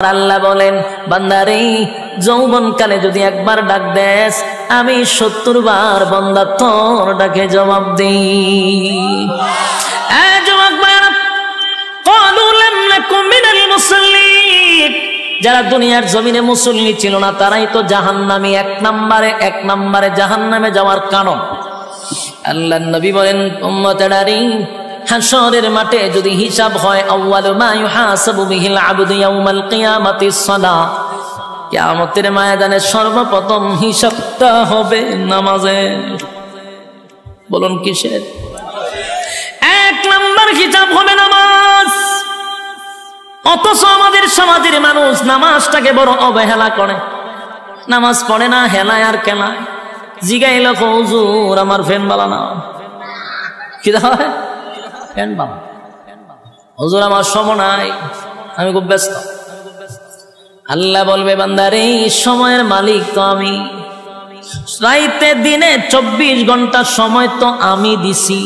আল্লাহ বলেন, বান্দারে যৌবনকালে যদি একবার ডাক দেস, আমি ৭০ বার বান্দা তোর ডাকে জবাব দিই। যারা দুনিয়ার জমিনে মুসল্লি ছিল না তারাই তো জাহান্নামী, এক নম্বরে জাহান্নামে যাওয়ার কারণ। আল্লাহর নবী বলেন, উম্মতেরারে হাশরের মাঠে যদি হিসাব হয়, আউয়ালু মা ইউহাসাবু বিহিল আবদু ইয়াউমাল কিয়ামাতিস সালাহ, কিয়ামতের ময়দানে সর্বপ্রথম হিসাবটা হবে নামাজে। বলুন কিসের? ১ নম্বর হিসাব হবে নামাজ। অথচ আমাদের সমাজের মানুষ নামাজটাকে বড় অবহেলা করে, নামাজ পড়ে না, হেলায় আর কেলায়। জিগাইল হুজুর আমার ফ্যান বালা না, কি হয় ফ্যান বালা, হুজুর আমার সময় নাই, আমি খুব ব্যস্ত। আল্লাহ বলবে, বান্দারে সময়ের মালিক তো আমি, রাইতে দিনে ২৪ ঘন্টা সময় তো আমি দিছি,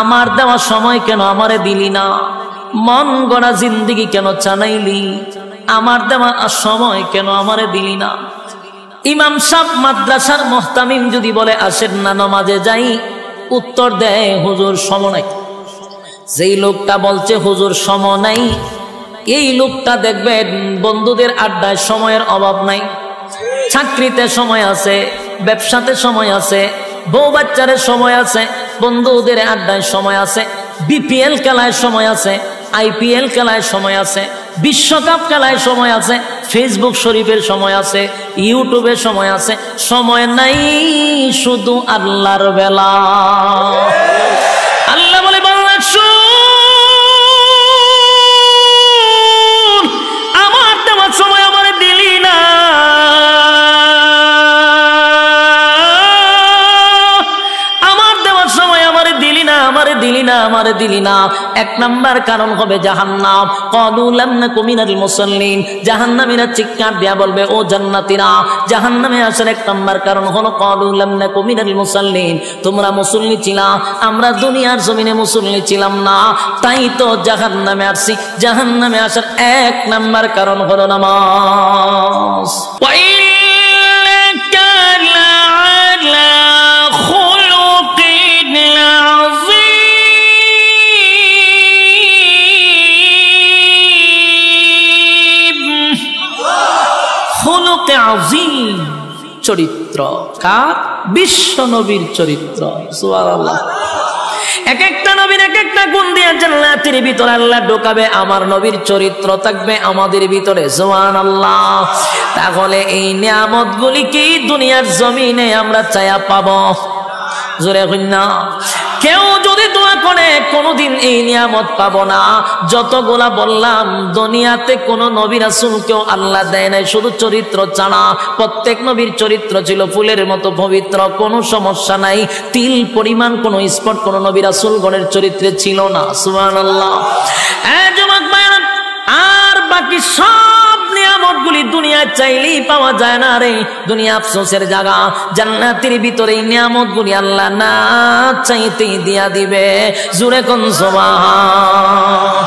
আমার দেওয়া সময় কেন আমারে দিলি না? মন গড়া জিন্দিগি কেন চালাইলি? আমার দেওয়া সময় কেন আমারে দিলি না? ইমাম সাহেব মাদ্রাসার মুহতামিম যদি বলে আসেন না নামাজে যাই, উত্তর দেয় হুজুর সময় নাই। যেই লোকটা বলছে হুজুর সময় নাই, এই লোকটা দেখবেন বন্ধুদের আড্ডায় সময়ের অভাব নাই, চাকরিতে সময় আছে, ব্যবসাতে সময় আছে, বউ বাচ্চারে সময় আছে, বন্ধুদের আড্ডায় সময় আছে, বিপিএল খেলায় সময় আছে, আইপিএল খেলায় সময় আছে, বিশ্বকাপ খেলায় সময় আছে, ফেসবুক শরীফের সময় আছে, ইউটিউবের সময় আছে। সময় নাই শুধু আল্লাহর বেলা। আল্লাহ বলে, বাংলা শুন, আমার দেওয়া সময় আমার দিলি না, আমারে দিলি না। ১ নম্বর কারণ হবে জাহান্নাম। ক্বালু লাম নাকু মিনাল মুসাল্লিন, জাহান্নামীরা চিৎকার দিয়া বলবে, ও জান্নাতীরা, জাহান্নামে আসার ১ নম্বর কারণ হলো ক্বালু লাম নাকু মিনাল মুসাল্লিন, তোমরা মুসল্লি ছিলা, আমরা দুনিয়ার জমিনে মুসল্লি ছিলাম না, তাই তো জাহান্নামে আসছি। জাহান্নামে আসার ১ নম্বর কারণ হলো নামাজ। চরিত্র কার? বিশ্ব নবীর চরিত্র। সুবহানাল্লাহ। এক একটা নবীর এক একটা গুণ দিয়ে জান্নাতের ভিতরে আল্লাহ ঢোকাবে, আমার নবীর চরিত্র থাকবে আমাদের ভিতরে। সুবহানাল্লাহ। তাহলে এই নিয়ামতগুলি কি দুনিয়ার জমিনে আমরা চায়া পাবো? জোরে কই না। কেউ যদি দোয়া করে কোনদিন এই নিয়ামত পাবো না। যতগুলা বললাম, দুনিয়াতে কোন নবী রাসূলকেও আল্লাহ দেয় নাই শুধু চরিত্র ছাড়া। প্রত্যেক নবীর চরিত্র ছিল ফুলের মতো পবিত্র, কোনো সমস্যা নাই। তিল পরিমাণ কোনো স্পট কোন নবী রাসূলগণের চরিত্রে ছিল না। সুবহানাল্লাহ। যুবক ভাইরা, আর বাকি সব নিয়ামতগুলি দুনিয়া চাইলেই পাওয়া যায় না রে। দুনিয়া আফসোসের জায়গা। জান্নাতের ভিতরে এই নিয়ামতগুলি আল্লাহ না চাইতেই দিয়া দিবে। জোরে কোন সুবহান।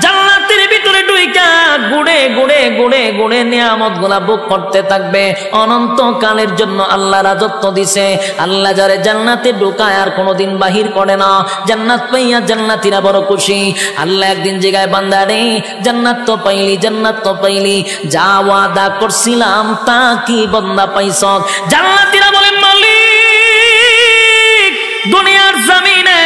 জান্নাতের ভিতরে ঢুইকা গুড়ে গুড়ে গুড়ে গুড়ে নিয়ামতগুলা ভোগ করতে থাকবে অনন্তকালের জন্য। আল্লাহ রাজত্ব দিছে। আল্লাহ যারে জান্নাতে ঢুকায় আর কোনোদিন বাহির করে না। জান্নাত পাইয়া জান্নাতীরা বড় খুশি। আল্লাহ একদিন জায়গায়, বান্দারে জান্নাত তো পাইলি, জান্নাত তো পাইলি, যা ওয়াদা করছিলাম তা কি বান্দা পাইছ? জান্নাতীরা বলেন, মালিক, দুনিয়ার জমিনে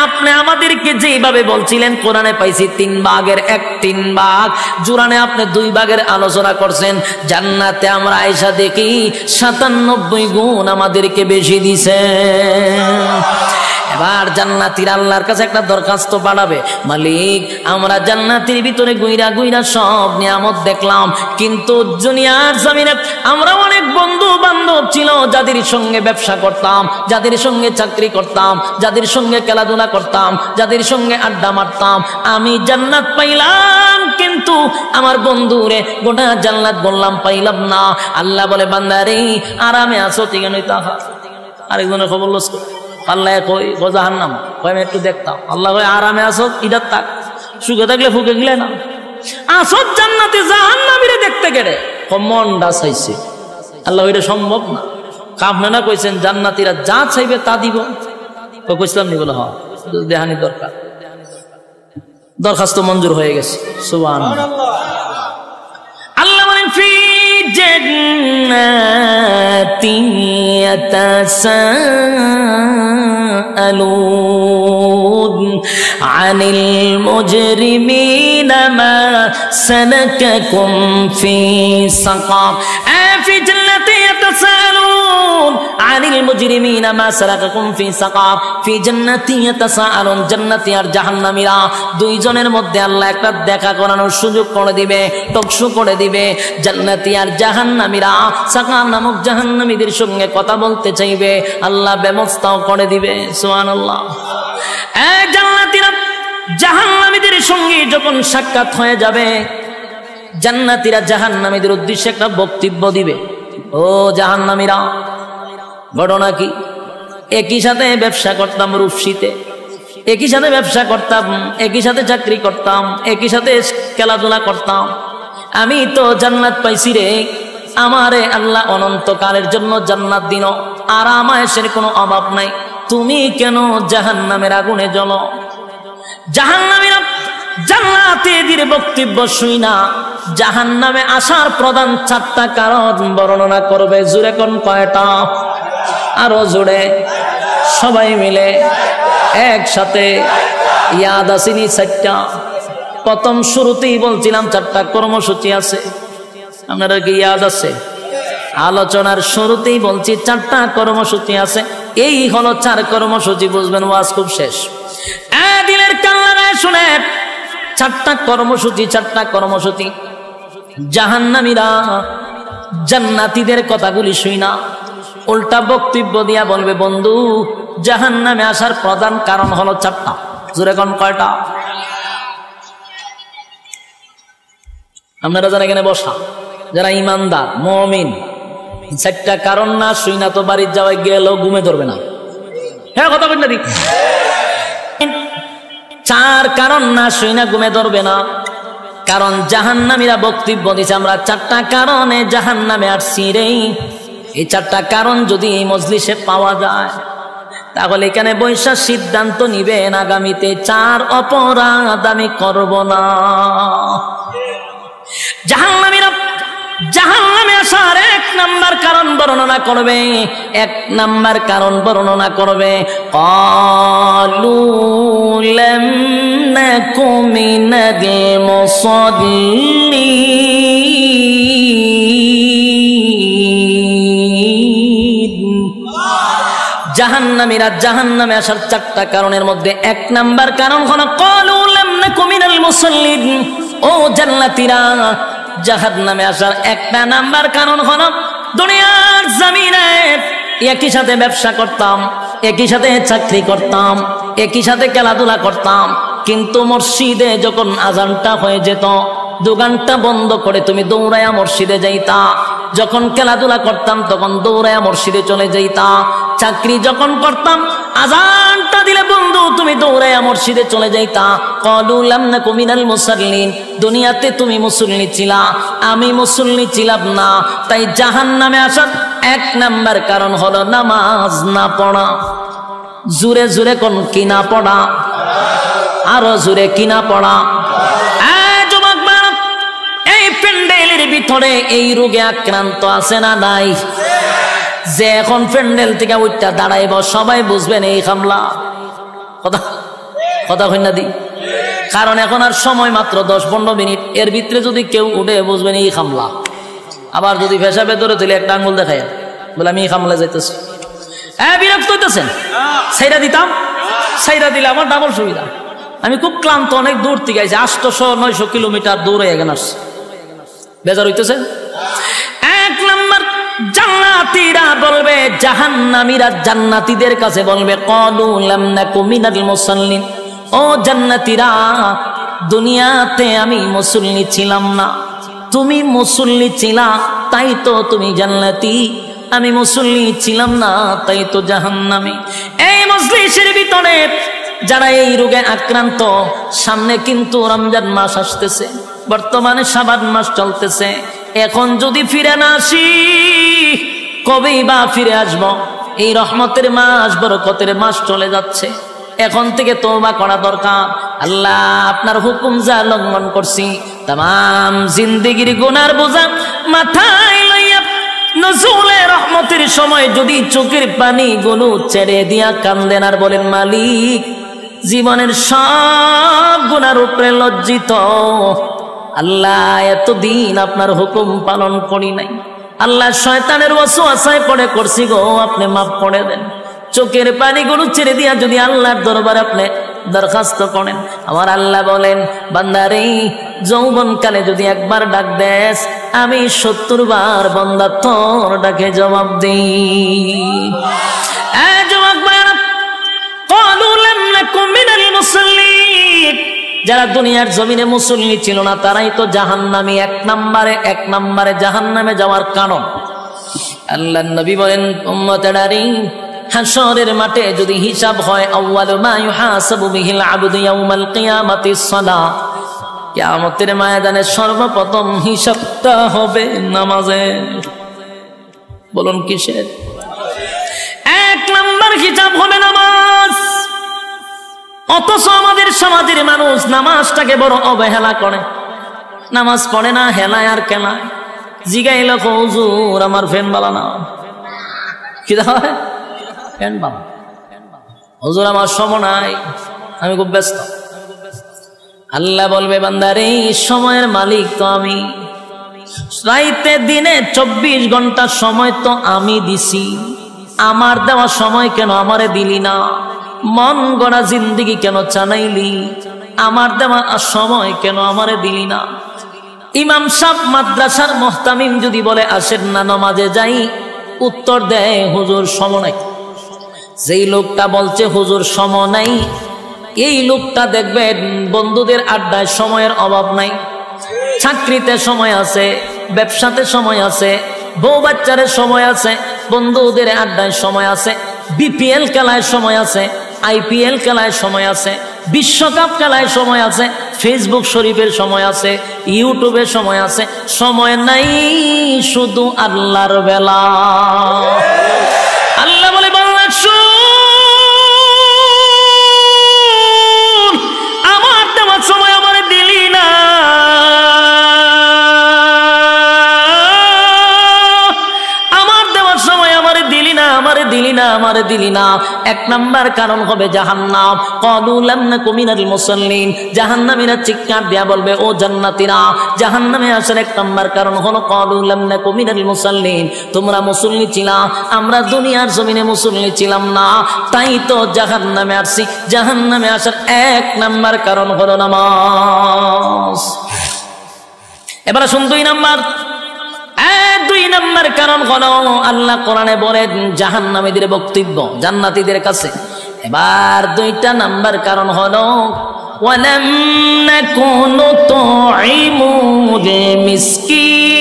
আপনি আমাদেরকে যেভাবে বলছিলেন কোরআনে পাইছি 3 ভাগের 1 ভাগ, জুরানে আপনি 2 ভাগের আলোচনা করছেন, জান্নাতে আমরা আয়েশা দেখি 97 গুণ আমাদেরকে বেশি দিছে। এবার জান্নাতীরা আল্লাহর কাছে একটা দরখাস্ত পাঠাবে, মালিক, আমরা জান্নাতের ভিতরে গুইরা গুইরা সব নিয়ামত দেখলাম, কিন্তু দুনিয়ার জমিনে আমরা অনেক বন্ধু বান্ধব ছিল, যাদের সঙ্গে ব্যবসা করতাম, যাদের সঙ্গে চাকরি করতাম, যাদের সঙ্গে খেলাধুলা করতাম, যাদের সঙ্গে আড্ডা মারতাম। আমি জান্নাত পাইলাম, কিন্তু আমার বন্ধুরে গোটা জান্নাত বললাম পাইলাম না। আল্লাহ বলে, বান্দারে আরামে আছো ঠিক নই তাহা। আরেকজনের খবর লস আল্লাহ কই জাহান্নাম, কই আমি একটু দেখতাম। আল্লাহ কই আরামে আছো, ইদার থাক, সুখে থাকলে ফুকে গেলে না। আসত জান্নাতে জাহান্নামীরে দেখতে গেলে মনটা চাইছে, আল্লাহ ওইটা সম্ভব না। আপনারা কইছেন জান্নাতীরা যা চাইবে তা দিব, কইছিলাম নি? বলে হ্যাঁ, দেহানি দরকার, দরখাস্ত মঞ্জুর হয়ে গেছে। সুবহানাল্লাহ। আল্লাহ বলেন ফি জান্নাতিন ইয়াতাসাআলুন আনিল মুজরিমিনা মা সালাকাকুম ফি সাকার। ফি জান্নাতিন ইয়াতাসাআলুন আনিল মুজরিমিনা মা সালাকাকুম ফি সাকার। ফি জান্নাতিন ইয়াতাসাআলুন, জান্নাতি আর জাহান্নামীরা দুইজনের মধ্যে আল্লাহ একটা দেখা করানোর সুযোগ করে দিবে, টকশো করে দিবে। জান্নাতি আর জাহান্নামীরা সাকার নামক জাহান্নামীদের সঙ্গে কথা বলতে চাইবে, আল্লাহ ব্যবস্থাও করে দিবে। সুবহানাল্লাহ। এই জান্নাতীরা জাহান্নামীদের সঙ্গে যখন সাক্ষাৎ হয়ে যাবে, জান্নাতীরা জাহান্নামীদের উদ্দেশ্যে একটা বক্তব্য দিবে। ও জাহান্নামীরা, ঘটনা কি? একই সাথে ব্যবসা করতাম রূপসীতে, একই সাথে ব্যবসা করতাম, একই সাথে চাকরি করতাম, একই সাথে খেলাধুলা করতাম। আমি তো জান্নাত পাইছি রে, আমারে আল্লাহ অনন্তকালের জন্য জান্নাত দিন, আর আরামায়েশের কোনো অভাব নাই। তুমি কেন জাহান্নামের আগুনে জ্বলো? জাহান্নামীরা জান্নাতীদের বক্তব্য শুই না জাহান্নামে আসার প্রধান 4টা কারণ বর্ণনা করবে। জোরে কোন কয়টা? আরো জোরে সবাই মিলে একসাথে। ইয়াদ আসেনি 4টা? প্রথম শুরুতেই বলছিলাম 4টা কর্মসূচি আছে, আপনারা কি ইয়াদ আছে? আলোচনার শুরুতেই বলছি 4টা কর্মসূচি আছে। এই হলো 4 কর্মসূচি, বুঝবেন ওয়াজ খুব শেষ। দিলের কান লাগায় শুনে, 4টা কর্মসূচি, 4টা কর্মসূচি। জাহান্নামীরা জান্নাতীদের কথাগুলি শুই না, উল্টা বক্তব্য দিয়া বলবে, বন্ধু জাহান্নামে আসার প্রধান কারণ হলো 4টা। জোরে কোন কয়টা? আপনারা যারা এখানে বসা, যারা ইমানদার মুমিন, 4টা কারণ না শুই না তো বাড়ির যাওয়ায় গেলেও ঘুমে ধরবে না। হ্যাঁ, কথা বল না দি। 4 কারণ না শুই না ঘুমে ধরবে না, কারণ জাহান্নামীরা বক্তব্য দিচ্ছে আমরা 4টা কারণে জাহান্নামে আসছি রে। এই 4টা কারণ যদি এই মজলিসে পাওয়া যায়, তাহলে এখানে বৈশা সিদ্ধান্ত নিবেন আগামীতে 4 অপরাধ আমি করব না। জাহান্নামীরা জাহান্নামে আসার 1 নাম্বার কারণ বর্ণনা করবে, 1 নাম্বার কারণ বর্ণনা করবে, ক্বালু লাম নাকু মিনাল মুসাল্লিন। জাহান্নামীরা জাহান্নামে আসার 4টা কারণের মধ্যে 1 নাম্বার কারণ হলো ক্বালু লাম নাকু মিনাল মুসাল্লিন। ও জান্নাতীরা, জাহান্নামে আসার 1 নাম্বার কারণ হলো দুনিয়ার জমিনে একই সাথে ব্যবসা করতাম, একই সাথে চাকরি করতাম, একই সাথে খেলাধুলা করতাম, কিন্তু মসজিদে যখন আজানটা হয়ে যেত, দোকানটা বন্ধ করে তুমি দৌড়ায়া মসজিদে যাইতা। যখন খেলাধুলা করতাম তখন দৌড়ায়া মসজিদে চলে যাইতা। চাকরি যখন করতাম, আজানটা দিলে বন্ধু তুমি দৌড়ায়া মসজিদে চলে যাইতা। ক্বালু লাম নাকু মিনাল মুসাল্লিন। দুনিয়াতে তুমি মুসল্লি ছিলা, আমি মুসল্লি ছিলাম না, তাই জাহান্নামে আসার 1 নাম্বার কারণ হলো নামাজ না পড়া। জোরে জোরে কোন কি না পড়া? আরো জোরে কি না পড়া? এই প্যান্ডেলের ভিতরে এই রোগে আক্রান্ত আছে না নাই? যে এখন প্যান্ডেল থেকে উঠটা দাঁড়াইব সবাই বুঝবেন এই হামলা। কথা কই না দি? কারণ এখন আর সময় মাত্র 10-15 মিনিট, এর ভিতরে যদি কেউ উঠে বুঝবেন এই হামলা। আবার যদি পেশাবে ধরে তুলে 1টা আঙ্গুল দেখায় বলে আমি এই হামলা যাইতেছি, বিরক্ত হইতেছেন? সাইরা দিতাম, সাইরা দিলে আমার ডাবল সুবিধা। আমি খুব ক্লান্ত, অনেক দূর থেকে আইছি, 800-900 কিলোমিটার দূরে এখানে আসছি, বেজার হইতেছে। 1 নাম্বার, জান্নাতীরা বলবে, জাহান্নামীরা জান্নাতীদের কাছে বলবে, ক্বালু লাম নাকু মিনাল মুসাল্লিন। ও জান্নাতীরা, দুনিয়াতে আমি মুসল্লি ছিলাম না, তুমি মুসল্লি ছিলা, তাই তো তুমি জান্নাতি। আমি মুসল্লি ছিলাম না, তাই তো জাহান্নামী। এই মজলিসের ভিতরে যারা এই রোগে আক্রান্ত, সামনে কিন্তু রমজান মাস আসতেছে, বর্তমানে শাবান মাস চলতেছে। এখন যদি ফিরে না আসি কবেই বা ফিরে আসব? এই রহমতের মাস, বরকতের মাস চলে যাচ্ছে। এখন থেকে তওবা করা দরকার। আল্লাহ আপনার হুকুম যা লঙ্ঘন করছি, তাম জিন্দেগির গুনার বোঝা মাথায় লইয়া নজরুলে রহমতের সময় যদি চোখের পানি গুলো ছেড়ে দিয়া কান্দেন আর বলেন, মালিক জীবনের সব গুনার উপরে লজ্জিত, আল্লাহ এতদিন আপনার হুকুম পালন করি নাই, আল্লাহ শয়তানের ওয়াসওয়াসায় পড়ে করছি গো, আপনি মাফ করে দেন। চোখের পানিগুলো ছেড়ে দিয়া যদি আল্লাহর দরবারে আপনি দরখাস্ত করেন, আমার আল্লাহ বলেন, বান্দারে যৌবনকালে যদি একবার ডাক দেস, আমি 70 বার বান্দা তোর ডাকে জবাব দিই। যারা দুনিয়ার জমিনে মুসল্লি ছিল না তারাই তো জাহান্নামী, এক নম্বরে জাহান্নামে যাওয়ার কারণ। আল্লাহর নবী বলেন, উম্মতেরানি হাশরের মাঠে যদি হিসাব হয়, আউয়ালু মা ইউহাসাবু বিহিল আবদু ইয়াউমাল কিয়ামাতিস সালাহ, কিয়ামতের ময়দানে সর্বপ্রথম হিসাবটা হবে নামাজের। বলুন কিসের? 1 নম্বর হিসাব হবে নামাজ। অথচ আমাদের সমাজের মানুষ নামাজটাকে বড় অবহেলা করে, নামাজ পড়ে না, হেলায় আর কেলায়। জিগাইল হুজুর আমার ফ্যান বালা না, কি হয় ফ্যান বালা, হুজুর আমার সময় নাই, আমি খুব ব্যস্ত। আল্লাহ বলবে, বান্দারে সময়ের মালিক তো আমি, রাইতে দিনে 24 ঘন্টা সময় তো আমি দিছি, আমার দেওয়া সময় কেন আমারে দিলি না? মন গড়া জিন্দেগি কেন চালাইলি? আমার দেওয়া সময় কেন আমারে দিলি না? ইমাম সাহেব মাদ্রাসার মুহতামিম যদি বলে আসেন না নামাজে যাই, উত্তর দেয় হুজুর সময় নাই। যেই লোকটা বলছে হুজুর সময় নাই, এই লোকটা দেখবেন বন্ধুদের আড্ডায় সময়ের অভাব নাই, চাকরিতে সময় আছে, ব্যবসাতে সময় আছে, বউ বাচ্চারে সময় আছে, বন্ধুদের আড্ডায় সময় আছে, বিপিএল খেলায় সময় আছে, আইপিএল খেলায় সময় আছে, বিশ্বকাপ খেলায় সময় আছে, ফেসবুক শরীফের সময় আছে, ইউটিউবের সময় আছে। সময় নাই শুধু আল্লাহর বেলা। আল্লাহ বলে, বান্দা শুন, আমার দেওয়া সময় আমার দিলি না, আমারে দিলি না। 1 নম্বর কারণ হবে জাহান্নাম। ক্বালু লাম নাকু মিনাল মুসাল্লিন, জাহান্নামীরা চিৎকার দিয়া বলবে, ও জান্নাতীরা, জাহান্নামে আসার 1 নম্বর কারণ হলো ক্বালু লাম নাকু মিনাল মুসাল্লিন, তোমরা মুসল্লি ছিলা, আমরা দুনিয়ার জমিনে মুসল্লি ছিলাম না, তাই তো জাহান্নামে আসছি। জাহান্নামে আসার 1 নম্বর কারণ হলো নামাজ। এবার শুন 2 নম্বর। 2 নম্বর কারণ হলো, আল্লাহ কোরআনে বলেন জাহান্নামীদের বক্তব্য জান্নাতীদের কাছে। এবার 2টা নাম্বার কারণ হলো, ওয়ালাম নাকুনু তুইমুল মিসকিন।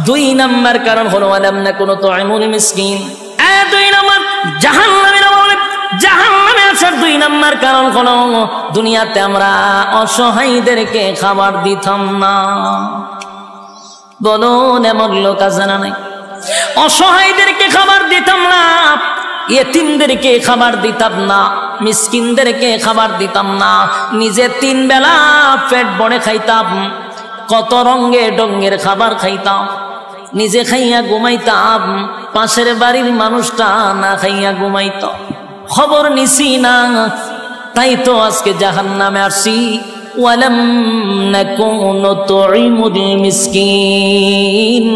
2 নম্বর কারণ হলো ওয়ালাম নাকুনু তুইমুল মিসকিন। 2 নম্বর জাহান্নামীরা বলে, জাহান্নামে আসার 2 নম্বর কারণ হলো, দুনিয়াতে আমরা অসহায়দেরকে খাবার দিতাম না। বলুন এমন লোক আছে না নাই? অসহায়দেরকে খাবার দিতাম না, ইয়েতিমদেরকে খাবার দিতাম না, মিসকিনদেরকে খাবার দিতাম না, নিজে 3 বেলা পেট ভরে খাইতাম, কত রঙে ডঙ্গের খাবার খাইতাম, নিজে খাইয়া ঘুমাইতাম, পাশের বাড়ির মানুষটা না খাইয়া ঘুমাইত, খবর নিছি না, তাই তো আজকে জাহান্নামে আসছি। ওয়ালাম নাকুনু তুইমুল মিসকিন।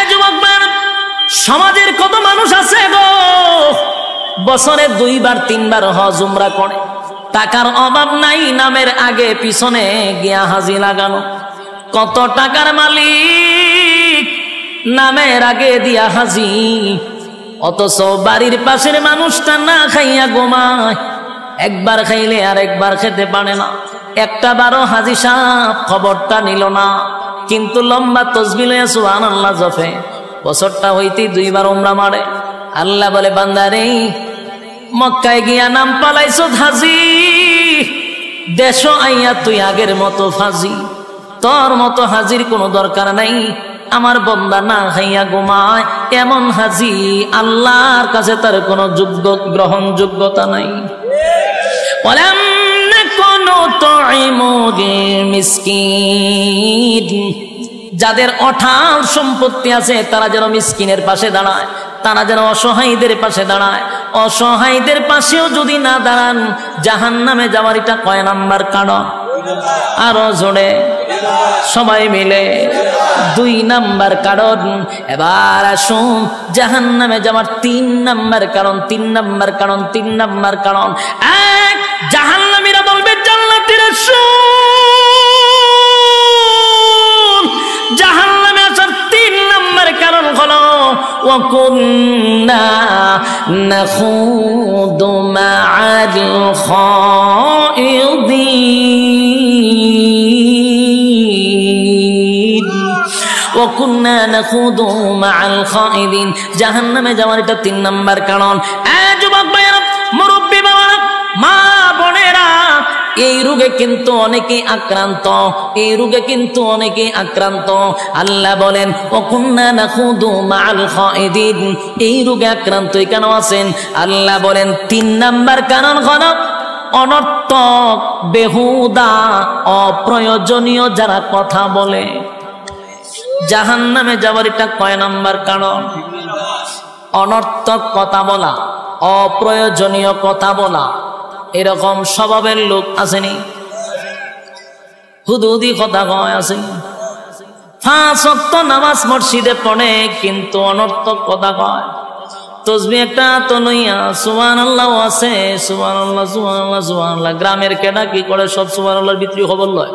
যুবক সমাজের কত মানুষ আছে গো, বছরে 2 বার 3 বার হজ উমরা করে, টাকার অভাব নাই, নামের আগে পিছনে গিয়া হাজি লাগানো। কত টাকার মালিক, নামের আগে দিয়া হাজি, অথচ বাড়ির পাশের মানুষটা না খাইয়া ঘুমায়, একবার খাইলে আর একবার খেতে পারে না। 1টা বারও হাজি সাহেব খবরটা নিল না, কিন্তু লম্বা তসবিহ লইয়া সুবহানাল্লাহ জপে, বছরটা হইতে 2 বার উমরা মারে। আল্লাহ বলে বান্দারে মক্কায় গিয়া নাম পালাইছো হাজি, দেশ আইয়া তুই আগের মতো ফাজি, তোর মতো হাজির কোনো দরকার নাই। আমার বান্দা না খাইয়া ঘুমায় এমন হাজি আল্লাহর কাছে তার কোনো গ্রহণযোগ্যতা নাই। ওয়ালাম নাকুনু তুইমুল মিসকিন, যাদের অঢাল সম্পত্তি আছে তারা যেন মিসকিনের পাশে দাঁড়ায়, তারা যেন অসহায়ীদের পাশে দাঁড়ায়। অসহায়ীদের পাশেও যদি না দাঁড়ান জাহান্নামে যাওয়ার এটা কয় নাম্বার কারণ? আরো জোরে সবাই মিলে 2 নাম্বার কারণ। এবার আসুন জাহান্নামে যাওয়ার 3 নাম্বার কারণ। 3 নাম্বার কারণ, 3 নাম্বার কারণ। এক, জাহান্নামীরা বলবে জান্নাতীরা শুন, জাহান্নামে আসার 3 নাম্বার কারণ হলো ওয়া কুন্না নাখুদু মা'আল খাইদিন, ওয়া কুন্না নাখুদু মা'আল খাইদিন। জাহান্নামে যাওয়ার এটা 3 নাম্বার কারণ। যুবক ভাইরা, মুরব্বী বাবারা, মা বোনেরা, এই রোগে কিন্তু অনেকেই আক্রান্ত, এই রোগে কিন্তু অনেকেই আক্রান্ত। আল্লাহ বলেন ওয়াকুন্না নাখুদু মা'আল খাইদিন, এই রোগে আক্রান্ত কেন আছেন? আল্লাহ বলেন 3 নাম্বার কারণ হলো অনর্থক, বেহুদা, অপ্রয়োজনীয় যারা কথা বলে। জাহান্নামে যাওয়ার এটা কয় নাম্বার কারণ? অনর্থক কথা বলা, অপ্রয়োজনীয় কথা বলা। এরকম স্বভাবের লোক আসেনি? হুদুদি কথা কয় আসেনি? 5 ওয়াক্ত নামাজ মসজিদে পড়ে কিন্তু অনর্থক কথা কয়। তসবিহ একটা তো নইয়া সুবহানাল্লাহ আছে, সুবহানাল্লাহ সুবহানাল্লাহ সুবহানাল্লাহ। গ্রামের কেডা কি করে সব সুবহানাল্লাহর ভিতরে খবর লয়।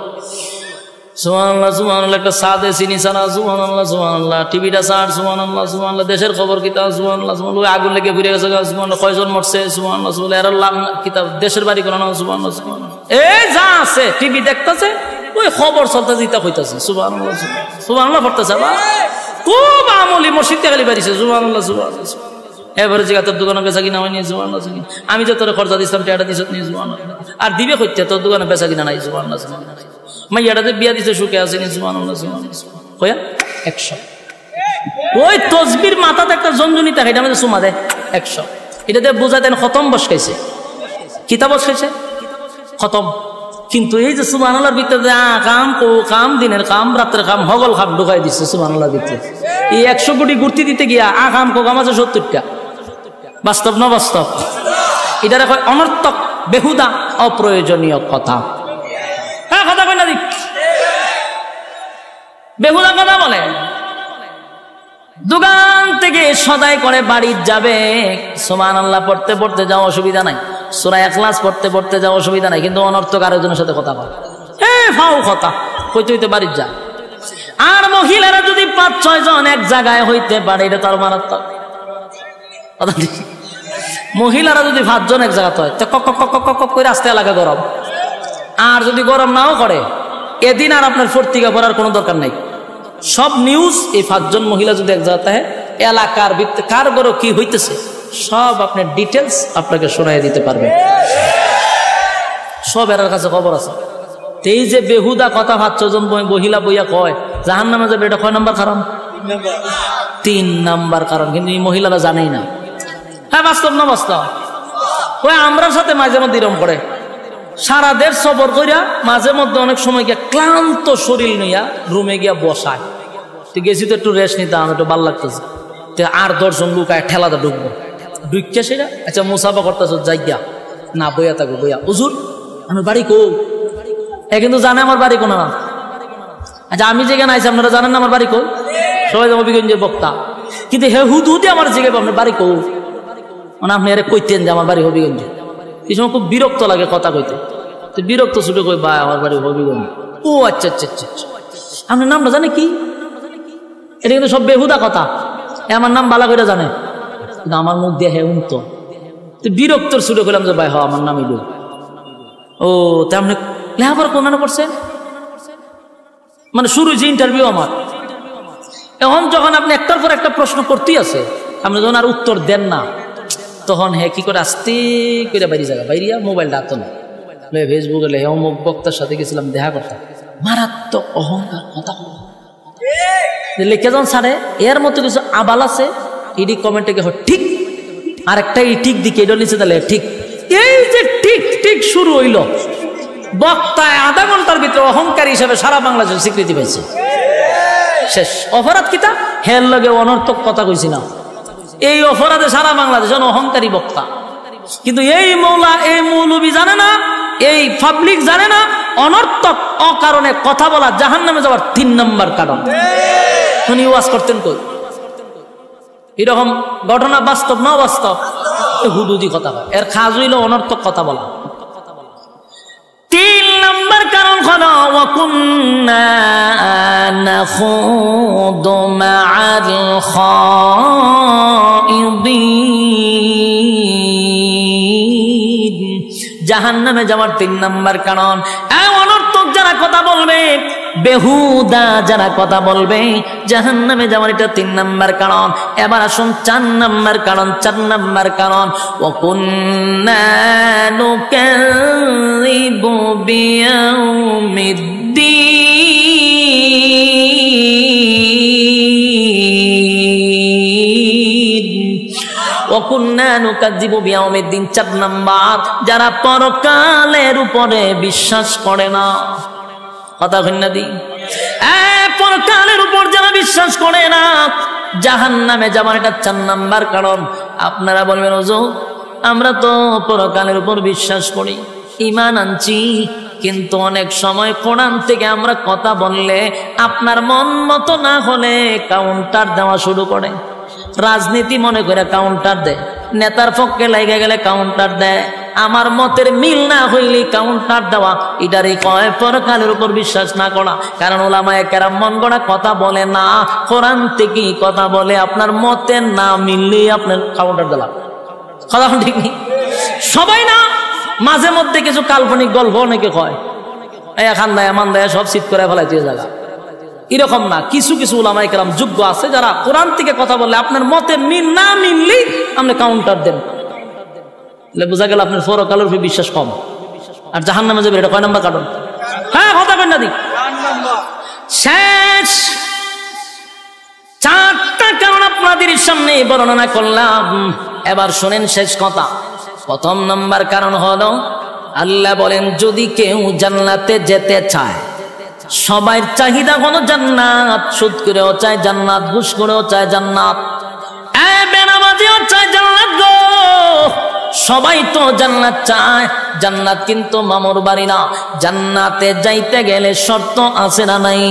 সুবহানাল্লাহ সুবহানাল্লাহ, একটা সাদে চিনি ছাড়া সুবহানাল্লাহ সুবহানাল্লাহ, টিভিটা ছাড় সুবহানাল্লাহ সুবহানাল্লাহ, দেশের খবর কিতাব সুবহানাল্লাহ সুবহানাল্লাহ, আগুন লেগে ফিরে গেছে সুবহানাল্লাহ, কয়জন মরছে সুবহানাল্লাহ সুবহানাল্লাহ, এর লাভ কিতাব দেশের বাড়ি কোন না সুবহানাল্লাহ সুবহানাল্লাহ। এই যা আছে টিভি দেখতেছে, ওই খবর চলতেছে, ইতা কইতাছে সুবহানাল্লাহ সুবহানাল্লাহ পড়তেছে। আবার খুব আমলি মসজিদে খালি বাড়িছে সুবহানাল্লাহ সুবহানাল্লাহ। এবারে জিগা তোর দোকানে বেচা কিনা হয়নি সুবহানাল্লাহ সুবহানাল্লাহ, আমি যে তোর খরচা দিছিলাম টাকা দিছত নি সুবহানাল্লাহ, আর দিবে কইতে তোর দোকানে বেচা কিনা নাই সুবহানাল্লাহ সুবহানাল্লাহ। মাইয়াটাতে বিয়া দিতে সুখে আসেনি সুবহানাল্লাহ সুবহানাল্লাহ, কয়া 100। ওই তসবির মাথাতে একটা জঞ্জনি থাকে, এটা আমাদের সুমা দেয় 100। এটাতে বোঝা দেন খতম বস খাইছে, কিতাব বস খাইছে খতম। কিন্তু এই যে সুবহানাল্লাহর ভিতরে কাম ও কাম, দিনের কাম, রাত্রের কাম, হগল খাম ঢুকাই দিচ্ছে সুবহানাল্লাহর ভিতরে। এই 100 কোটি ঘুরতে দিতে গিয়া কাম কো কাম আছে 70টা। বাস্তব না বাস্তব? এটার অনর্থক, বেহুদা, অপ্রয়োজনীয় কথা। হ্যাঁ, কথা কই না দিক, বেহুদা কথা বলে। দোকান থেকে সদাই করে বাড়ি যাবে, সুবহানাল্লাহ পড়তে পড়তে যাও, অসুবিধা নাই। সূরা ইখলাস পড়তে পড়তে যাও, অসুবিধা নাই। কিন্তু অনর্থক আরেকজনের সাথে কথা বলে, ফাও কথা কইতে হইতে বাড়ি যা। আর মহিলারা যদি 5-6 জন এক জায়গায় হইতে পারে, এটা তার মারাত্মক। মহিলারা যদি 5 জন এক জায়গাতে হয়, কক কক কক কক করে আসতে এলাকা গরম। আর যদি গরম নাও করে, এদিন আর আপনার পত্রিকা পড়ার কোনো দরকার নাই। সব নিউজ এই 5 জন মহিলা যদি এক জায়গাতে হয়, এলাকার ভিত্তি কার গরো কি হইতেছে সব আপনার ডিটেলস আপনাকে শোনাই দিতে পারবে। সব এর কাছে খবর আছে। এই যে বেহুদা কথা 5 জন মহিলা বইয়া কয় জাহান্নামে যাবে, এটা কয় নাম্বার কারণ? 3 নাম্বার কারণ। কিন্তু এই মহিলারা জানেই না। হ্যাঁ, বাস্তব না বাস্তব? ওই আমরার সাথে মাঝে মধ্যে এরকম করে, সারা দেশ সফর করিয়া মাঝে মধ্যে অনেক সময় গিয়া ক্লান্ত শরীর নিয়া রুমে গিয়া বসায়। গেছি তো একটু রেস্ট নিতাম, একটু ভালো লাগতেছে। আর 10 জন লুকায় ঠেলাতে ঢুকবো, ঢুকছে সেটা আচ্ছা মুসাফা করতেছ, যাই গিয়া না বইয়া থাকবো, বইয়া হুজুর আমার বাড়ি কো? কিন্তু জানে আমার বাড়ি কোন না। আচ্ছা আমি যেখানে আইছি আপনারা জানেন না আমার বাড়ি কো? সবাই যাবো বিগঞ্জের বক্তা, কিন্তু হে হুদুদি আমার জিজ্ঞেস আপনার বাড়ি কো? মানে আপনি আরে কইতেন যে আমার বাড়ি হবিগঞ্জে। এই সময় খুব বিরক্ত লাগে কথা কইতে, তো বিরক্ত ছুটে কই ভাই আমার বাড়ি হবিগঞ্জ। ও আচ্ছা আচ্ছা আচ্ছা, আপনার নামটা জানে কি? এটা কিন্তু সব বেহুদা কথা। আমার নাম বালা করে জানে, কিন্তু আমার মুখ দিয়ে হে উনতো। বিরক্তর ছুটে কইলাম যে ভাই হ আমার নাম ইলু। ও তা আপনি লেখাপড়া কোন করছেন? মানে শুরু যে ইন্টারভিউ আমার, এখন যখন আপনি একটার পর একটা প্রশ্ন করতেই আছে, আপনি যখন আর উত্তর দেন না তখন হে কি করে আস্তে করে বাইরে জায়গা বাইরিয়া মোবাইলটা হাতে না ফেসবুকে লেহে অমুক বক্তার সাথে গেছিলাম দেখা করতাম, মারাত্মক অহংকার কথা লিখে যখন ছাড়ে এর মতো কিছু আবাল আছে ইডি কমেন্টে গে ঠিক, আর একটা ই ঠিক দিকে এটা নিচে তাহলে ঠিক, এই যে ঠিক ঠিক শুরু হইল বক্তায় আধা ঘন্টার ভিতরে অহংকারী হিসাবে সারা বাংলাদেশের স্বীকৃতি পাইছে। শেষ অপরাধ কিতা হের লগে অনর্থক কথা কইছি না, এই অপরাধে সারা বাংলাদেশ অহংকারী বক্তা। কিন্তু এই মৌলা এই মৌলবী জানে না, এই পাবলিক জানে না অনর্থক অকারণে কথা বলা জাহান্নামে যাওয়ার 3 নম্বর কারণ। উনি ওয়াজ করতেন কই এরকম ঘটনা বাস্তব না বাস্তব? হুদুদি কথা বলে, এর খাজ হইল অনর্থক কথা বলা। 3 নম্বর কারণ হলো ওয়াকুন্না নাখুদু মা'আল খাইদিন। জাহান্নামে যাওয়ার 3 নম্বর কারণ অনর্থক যারা কথা বলবে, বেহুদা যারা কথা বলবে, জাহান্নামে যাওয়ার এটা 3 নম্বর কারণ। এবার আসুন 4 নম্বর কারণ। 4 নম্বর কারণ ওয়াকুন্না নুকাযযিবু বিয়াউমিদ্দিন। ওয়াকুন্না নুকাযযিবু বিয়াউমিদ্দিন 4 নম্বর, যারা পরকালের উপরে বিশ্বাস করে না। কথা ভিন্ন দি পরকালের উপর যারা বিশ্বাস করে না জাহান্নামে যাবার এটা 4 নম্বর কারণ। আপনারা বলবেন হুজুর আমরা তো পরকালের উপর বিশ্বাস করি, ঈমান আনছি, কিন্তু অনেক সময় কোরআন থেকে আমরা কথা বললে আপনার মন মতো না হলে কাউন্টার দেওয়া শুরু করে। রাজনীতি মনে করে কাউন্টার দেয়, নেতার পক্ষে লাগে গেলে কাউন্টার দেয়, আমার মতের মিল না হইলে কাউন্টার দেওয়া, এটারই কয় পরকালের উপর বিশ্বাস না করা। কারণ উলামায়ে কেরাম মন গড়া কথা বলে না, কোরআন থেকে কথা বলে, আপনার মতের না মিললেই আপনার কাউন্টার দিলাম। কথা ঠিক নেই সবাই না, মাঝে মধ্যে কিছু কাল্পনিক গল্প অনেকে কয়, এখান দেয় এমন দেয় সব সিট করে ফেলাই দিয়ে জায়গা। এরকম না, কিছু কিছু উলামায়ে কেরাম যোগ্য আছে যারা কোরআন থেকে কথা বলে আপনার মতে মিল না মিললেই আপনি কাউন্টার দেন। বোঝা গেল আপনার পরকালের উপর বিশ্বাস কম আর জাহান্নামে যাবে। এটা কয় নম্বর কারণ? হ্যাঁ কথা কেন না দিক শেষ। 4টা কারণ আপনাদের সামনে বর্ণনা করলাম। এবার শোনেন শেষ কথা। 1ম নম্বর কারণ হলো আল্লাহ বলেন যদি কেউ জান্নাতে যেতে চায়, সবার চাহিদা হলো জান্নাত, সুদ করেও চায় জান্নাত, ঘুষ করেও চায় জান্নাত, বেনামাজিও চায় জান্নাত গো। সবাই তো জান্নাত চায়, জান্নাত কিন্তু মামুর বাড়ি না। জান্নাতে যাইতে গেলে শর্ত আছে না নাই?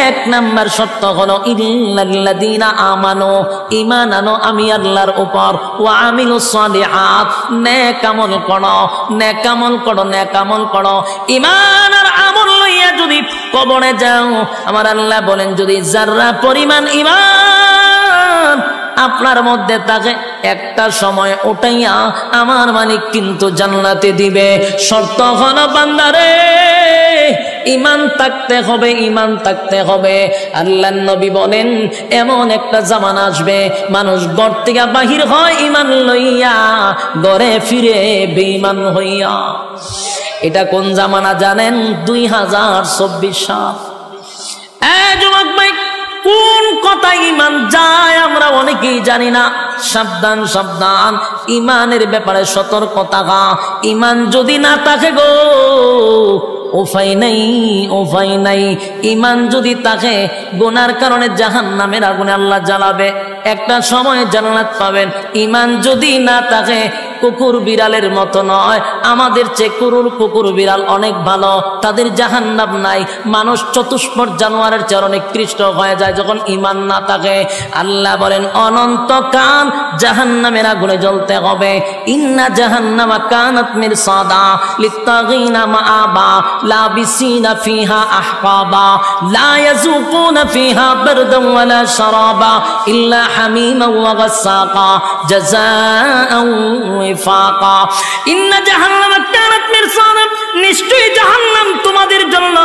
1 নাম্বার শর্ত হলো ইল্লাল্লাযীনা আমানু, ঈমান আনো আমি আল্লাহর উপর, ওয়া আমিলুস সালিহাত, নেক আমল করো, নেক আমল করো, নেক আমল করো। ঈমান আর আমল লইয়া যদি কবরে যাও, আমার আল্লাহ বলেন যদি যারা পরিমাণ ঈমান আপনার মধ্যে থাকে, একটা সময় ওটাইয়া আমার মালিক কিন্তু জান্নাতে দিবে। শর্ত হলো বান্দারে ঈমান থাকতে হবে, ঈমান থাকতে হবে। আল্লাহর নবী বলেন এমন একটা জামানা আসবে মানুষ ঘর থেকে বাহির হয় ঈমান লইয়া, ঘরে ফিরে বেঈমান হইয়া। এটা কোন জামানা জানেন? 2024 সাল। যুবক ভাই কোন কথা ঈমান যায় আমরা অনেকেই জানি না। সাবধান সাবধান, ঈমানের ব্যাপারে সতর্ক থাকা। ঈমান যদি না থাকে গো উপায় নাই, উপায় নাই। ঈমান যদি থাকে গুনার কারণে জাহান্নামের আগুনে আল্লাহ জ্বালাবে, একটা সময় জান্নাত পাবেন। ঈমান যদি না থাকে কুকুর বিড়ালের মতো নয়, আমাদের চেয়ে কুকুর বিড়াল অনেক ভালো, তাদের জাহান্নাম নাই। মানুষ চতুষ্পদ জানোয়ারের চেয়ে অনেক কৃষ্ট হয়ে যায় যখন ঈমান না থাকে। আল্লাহ বলেন অনন্তকাল জাহান্নামের আগুনে জ্বলতে হবে। ইন্না জাহান্নামা কানাত মিরসাদা লিত্তাগিনা মাআবা লাবিসিনা ফিহা আহকাবা লা ইয়াযুকুনা ফিহা বারদান ওয়ালা শারাবা ইল্লা হামিমা ওয়া গাসসাকা জাযাআন ওয়াফাকা। ইন্না জাহান্নামা কানাত মিরসাদা, নিশ্চয়ই জাহান্নাম তোমাদের জন্য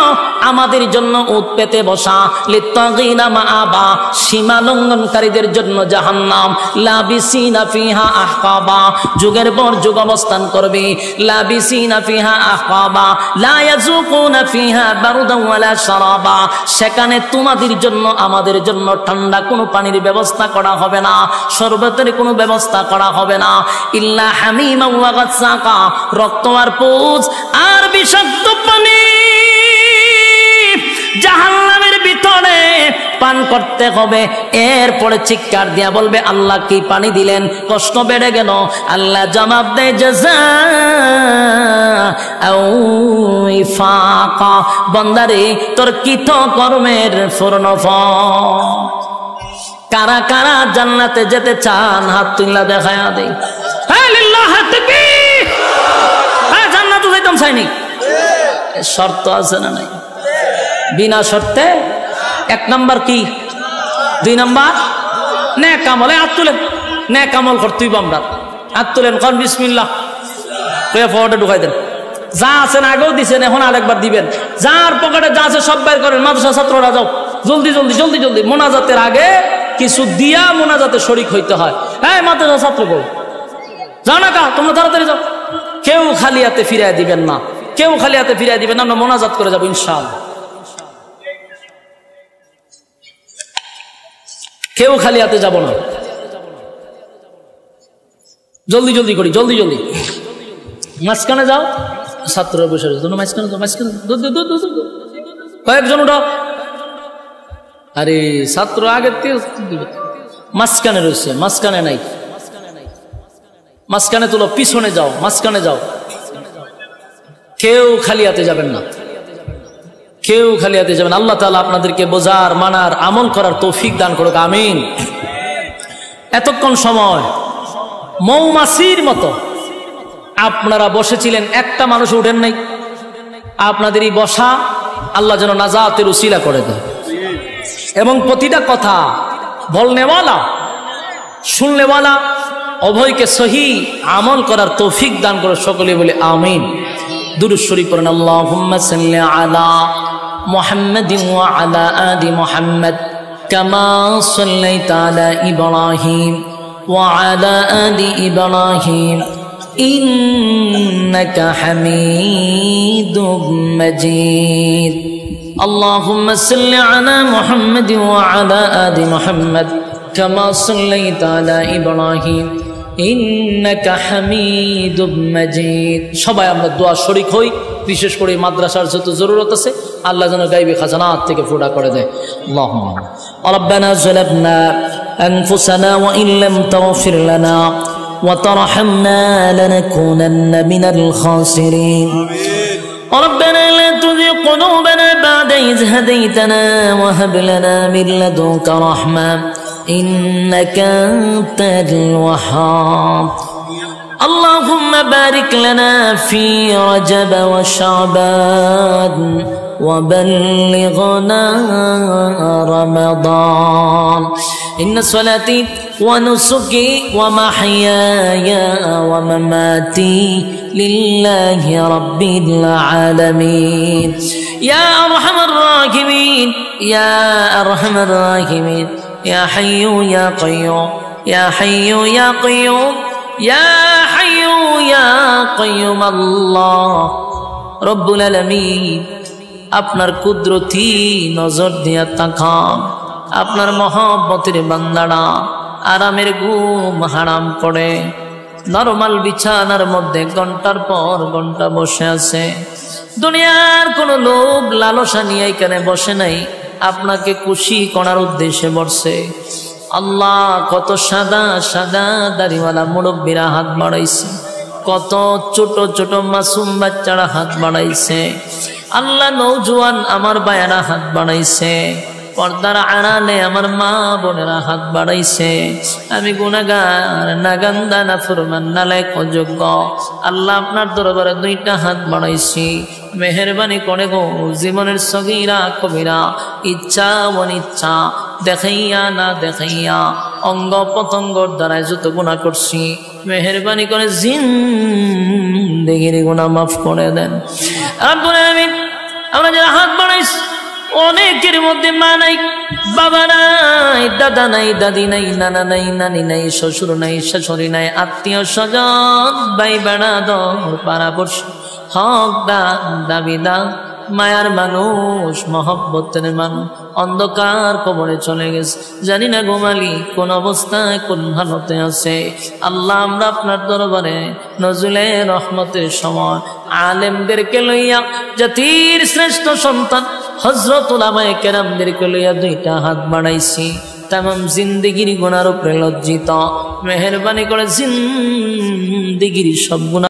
আমাদের জন্য উট পেতে বসা, লিত্তাগিনা মাআবা সীমা লঙ্ঘনকারীদের জন্য জাহান্নাম, লাবিসিনা ফিহা আহকাবা যুগের পর যুগ অবস্থান করবে, লাবিসিনা ফিহা আহকাবা লা ইয়াযুকুনা ফিহা বারদান ওয়ালা শারাবা, সেখানে তোমাদের জন্য আমাদের জন্য ঠান্ডা কোনো পানির ব্যবস্থা করা হবে না, শরবতের কোনো ব্যবস্থা করা হবে না, ইল্লা হামিমা ওয়া গাসসাকা রক্ত আর পুজ আর বিষাক্ত পানি জাহান্নামের ভিতরে পান করতে হবে। এরপরে চিৎকার দিয়া বলবে আল্লাহ কি পানি দিলেন, কষ্ট বেড়ে গেল। আল্লাহ জবাব দেয় জাযাআও ইফাকা, বান্দারে তোর কৃত কর্মের পূর্ণফল। কারা কারা জান্নাতে যেতে চান হাত তুললা দেখায়া দেই। লিল্লাহ তাকবীর। জান্নাতে যাইতাম চাইনি, শর্ত আছে না নাই? বিনা শর্তে এক নাম্বার কি, 2 নাম্বার নেক আমল। হাত তুলেন, নেক আমল করতেই আমরা হাত তুলেন, কারণ বিসমিল্লাহ কয়ে ফটো ঢুকাই দেন। যা আছেন আগেও দিচ্ছেন, এখন আরেকবার দিবেন। যার পকেটে যা আছে সব বের করেন। মাদ্রাসা ছাত্ররা যাও, জলদি জলদি জলদি জলদি। মোনাজাতের আগে কিছু দিয়া মোনাজাতে শরীক হইতে হয়। হ্যাঁ মাদ্রাসা ছাত্র বউ যাও না কা, তোমরা তাড়াতাড়ি যাও। কেউ খালি হাতে ফিরিয়ে দিবেন না, কেউ খালি হাতে ফিরিয়ে দিবেন না। আমরা মোনাজাত করে যাবো ইনশাআল্লাহ। কেউ খালি হাতে যাব না, জলদি জলদি করি, জলদি জলদি। মাঝখানে যাও, ছাত্ররা বসে রয়েছে, মাঝখানে যাও, মাঝখানে কয়েকজন উঠো। আরে ছাত্র আগে মাঝখানে রয়েছে, মাঝখানে নাই, মাঝখানে তুলো, পিছনে যাও, মাঝখানে যাও। কেউ খালি হাতে যাবেন না, কেউ খালি হাতে যাবেন। আল্লাহ তাআলা আপনাদেরকে বোঝার, মানার, আমল করার তৌফিক দান করুক, আমিন। এতক্ষণ সময় মৌমাছির মতো আপনারা বসেছিলেন, একটা মানুষ উঠেন নাই। আপনাদের এই বসা আল্লাহ যেন নাজাতের উসিলা করে দেয়, এবং প্রতিটা কথা বলনেওয়ালা শুননেওয়ালা উভয়কে সহি আমল করার তৌফিক দান করে, সকলে বলে আমিন। দুরূদ শরীফ পড়েন। আল্লাহুম্মা সাল্লি আলা মুহাম্মাদিন ওয়া আলা আলি মুহাম্মাদ কামা সাল্লাইতা আলা ইব্রাহিম ওয়া আলা আলি ইব্রাহিম ইন্নাকা হামিদুম মাজিদ। আল্লাহুম্মা সাল্লি আলা মুহাম্মাদিন ওয়া আলা আলি মুহাম্মাদ কামা সাল্লাইতা আলা ইব্রাহিম ইন্নাকা হামিদুম মাজিদ। সবাই আমরা দোয়া শরীক হই, বিশেষ করে মাদ্রাসার যত জরুরত আছে আল্লাহ যেন গায়বী খাজানাত থেকে ফুটা করে দেয়। আল্লাহুম্মা রাব্বানা যালামনা আনফুসানা ওয়া ইন লাম তাগফির লানা ওয়া তারহামনা লানাকুনান্না মিনাল খাসিরিন। ربنا لا تزغ قلوبنا بعد إذ هديتنا وهب لنا من لدنك رحمة إنك أنت الوهاب. اللهم بارك لنا في رجب وشعبان وبلغنا رمضان. إن صلاتي ونسكي ومحياي ومماتي لله رب العالمين. يا أرحم الراحمين يا أرحم الراحمين يا حي يا قيوم يا حي يا قيوم يا حي يا قيوم الله رب العالمين. আপনার কুদরতি নজর দিয়া তাকান, আপনার মহব্বতের বান্দারা আরামের ঘুম হারাম করে নরমাল বিছানার মধ্যে ঘন্টার পর ঘন্টা বসে আছে। দুনিয়ার কোনো লোভ লালসা নিয়ে এখানে বসে নাই, আপনাকে খুশি করার উদ্দেশ্যে বসে। আল্লাহ কত সাদা সাদা দাড়িওয়ালা মুরব্বীরা হাত বাড়াইছে, কত ছোট ছোট মাসুম বাচ্চারা হাত বাড়াইছে। আল্লাহ নৌজওয়ান আমার বায়ারা হাত বাড়াইছে, পর্দার আড়ালে আমার মা বোনেরা হাত বাড়াইছে। আমি গুনাহগার, নাগান্দা, নাফরমান, নালায়েক, অযোগ্য। আল্লাহ আপনার দরবারে 2টা হাত বাড়াইছি, মেহেরবানি করে গো জীবনের সগীরা কবিরা, ইচ্ছা অনিচ্ছা, দেখাইয়া না দেখাইয়া, অঙ্গ পতঙ্গর দ্বারায় যত গুনাহ করছি, মেহেরবানি করে জিন্দেগির গুনাহ মাফ করে দেন। রব্বুল আলামিন আমরা যারা হাত বাড়াইছি অনেকের মধ্যে মা নাই, বাবা নাই, দাদা নাই, দাদি নাই, নানা নাই, নানি নাই, শ্বশুর নাই, শাশুড়ি নাই, আত্মীয় স্বজন, ভাই বেড়াদর, পাড়াপড়শি, হক দাবিদার, মায়ার মানুষ, মহব্বতের মানুষ অন্ধকার কবরে চলে গেছে। জানি না গোমালি কোন অবস্থায় কোন হালতে আছে। আল্লাহ আমরা আপনার দরবারে নজরুলে রহমতের সময় আলেমদেরকে লইয়া, জাতির শ্রেষ্ঠ সন্তান হযরত উলামায়ে কেরামদেরকে লইয়া দুইটা হাত বাড়াইছি। তামাম জিন্দেগির গুনার উপরে লজ্জিত, মেহেরবানি করে জিন্দেগির সব গুনাহ